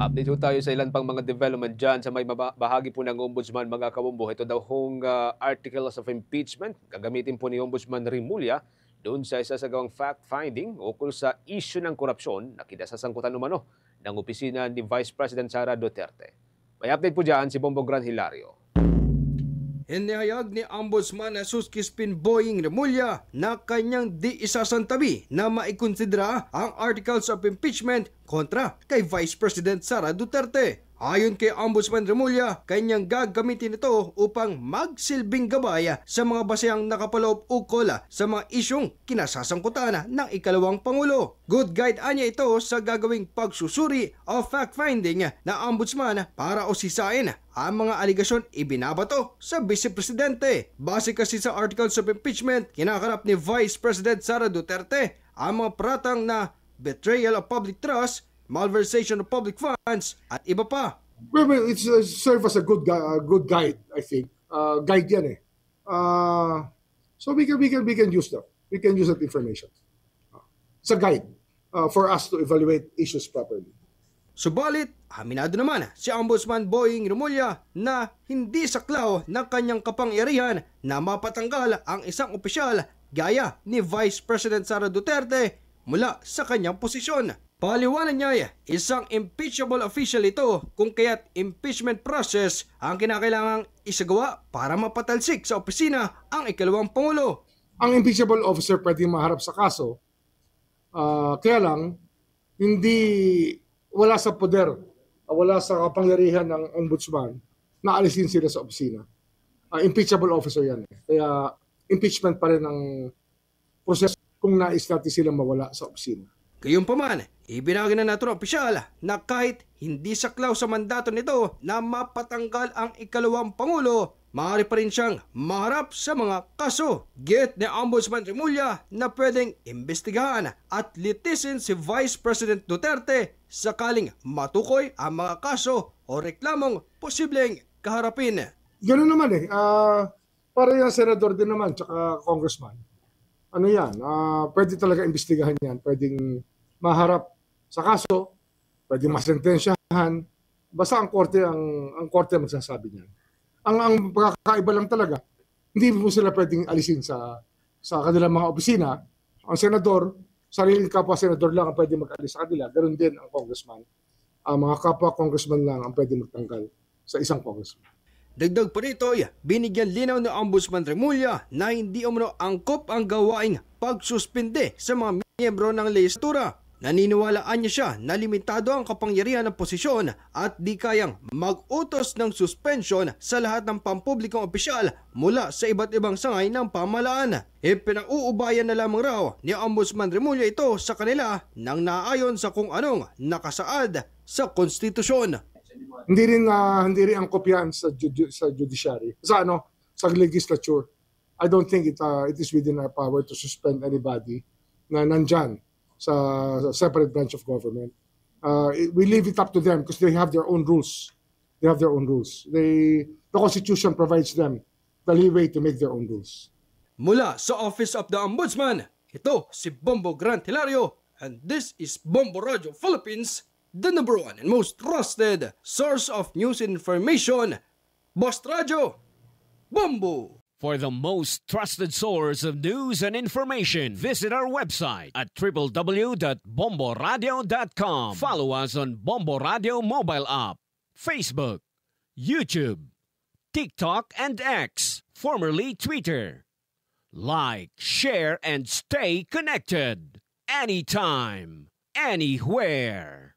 Update ho tayo sa ilan pang mga development dyan sa may bahagi po ng Ombudsman, mga kabombo. Ito daw hong articles of impeachment. Gagamitin po ni Ombudsman Rimulya doon sa isa sa gawang fact-finding ukol sa issue ng korupsyon na kinasasangkutan umano ng opisina ni Vice President Sara Duterte. May update po dyan si Bombo Gran Hilario. Inihayag ni Ombudsman Jesus Crispin Boying Rimulya na kanyang di isasantabi na maikonsidera ang articles of impeachment kontra kay Vice President Sara Duterte. Ayon kay Ombudsman Rimulya, kanyang gagamitin ito upang magsilbing gabay sa mga basehang nakapaloob ukol sa mga isyong kinasasangkutan ng ikalawang Pangulo. Good guide anya ito sa gagawing pagsusuri o fact-finding na Ombudsman para usisain ang mga aligasyon ibinabato sa Vice Presidente. Base kasi sa articles of impeachment, kinakarap ni Vice President Sara Duterte ang mga pratang na betrayal of public trust, malversation of public funds, at iba pa. Well, it's serve as a good guide, I think. Guide yan eh. So we can use that. We can use that information. It's a guide for us to evaluate issues properly. Subalit, aminado naman si Ombudsman Boying Rimulya na hindi saklaw ng kanyang kapangyarihan na mapatanggal ang isang opisyal gaya ni Vice President Sara Duterte mula sa kanyang posisyon. Paliwanag niya, isang impeachable official ito kung kaya't impeachment process ang kinakailangang isagawa para mapatalsik sa opisina ang ikalawang Pangulo. Ang impeachable officer pwedeng maharap sa kaso, kaya lang hindi wala sa poder, wala sa kapangyarihan ng ombudsman na alisin sila sa opisina. Impeachable officer yan. Kaya impeachment pa rin ang proseso kung nais natin silang mawala sa opisina. Gayunpaman, ibinagi na nato ng opisyal na kahit hindi saklaw sa mandato nito na mapatanggal ang ikalawang Pangulo, maaari pa rin siyang maharap sa mga kaso. Git ni Ombudsman Rimulya na pwedeng imbestigahan at litisin si Vice President Duterte sakaling matukoy ang mga kaso o reklamong posibleng kaharapin. Ganun naman eh. Para yung senador din naman, tsaka congressman. Ano yan? Pwede talaga imbestigahan yan. Pwedeng maharap sa kaso, pwedeng masentensyahan. Basta ang korte magsasabi niyan. Ang pagkakaiba lang talaga, hindi mo sila pwedeng alisin sa kanilang mga opisina. Ang senador, sariling kapwa senador lang ang pwedeng mag-alis sa kanila. Ganoon din ang congressman. Ang mga kapwa congressman lang ang pwedeng magtanggal sa isang congressman. Dagdag pa rito, binigyan linaw ni Ombudsman Rimulya na hindi umano angkop ang gawaing pagsuspinde sa mga miyembro ng lehislatura. Naniniwalaan niya siya na limitado ang kapangyarihan ng posisyon at di kayang mag-utos ng suspension sa lahat ng pampublikong opisyal mula sa iba't ibang sangay ng pamahalaan. Pinag-uubayan na lamang raw ni Ombudsman Rimulya ito sa kanila nang naayon sa kung anong nakasaad sa konstitusyon. Hindi rin angkop yan sa judiciary. Sa legislature. I don't think it is within our power to suspend anybody na nandyan sa separate branch of government. We leave it up to them because they have their own rules. The Constitution provides them the leeway to make their own rules. Mula sa Office of the Ombudsman, ito si Bombo Gran Hilario, and this is Bombo Radio Philippines, the number one and most trusted source of news and information. Boss Radio, Bombo! For the most trusted source of news and information, visit our website at www.bomboradio.com. Follow us on Bombo Radio mobile app, Facebook, YouTube, TikTok, and X, formerly Twitter. Like, share, and stay connected. Anytime, anywhere.